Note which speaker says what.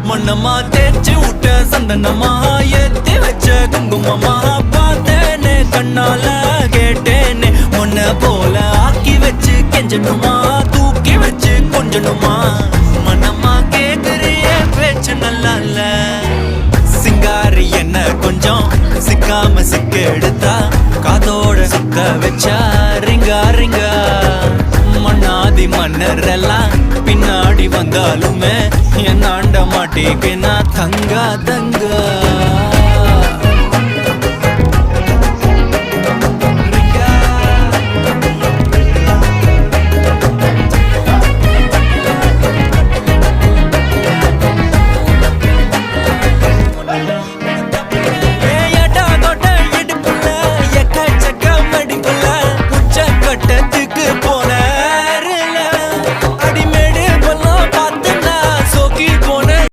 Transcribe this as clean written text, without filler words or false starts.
Speaker 1: மண்ணமா தேய்ச்சி விட்ட சந்தனமா ஏத்தி வச்ச குங்குமமா பார்த்தேனே கண்ணால கேட்டேனே உன்ன போல ஆக்கி வச்சு கெஞ்சணுமா தூக்கி வச்சு கொஞ்சணுமா மனமா கேக்குறிய பேச்சு நல்லா இல்ல சிங்காரி என்ன கொஞ்சம் சிக்காம சிக்க எடுத்தா காதோட சுக்க வச்சா ரிங்கா ரிங்கா மண்ணாதி மன்னர் எல்லாம் பின்னாடி வந்தாலுமே என் ஆண்ட மாட்டேக்கு நான் தங்கா தங்கா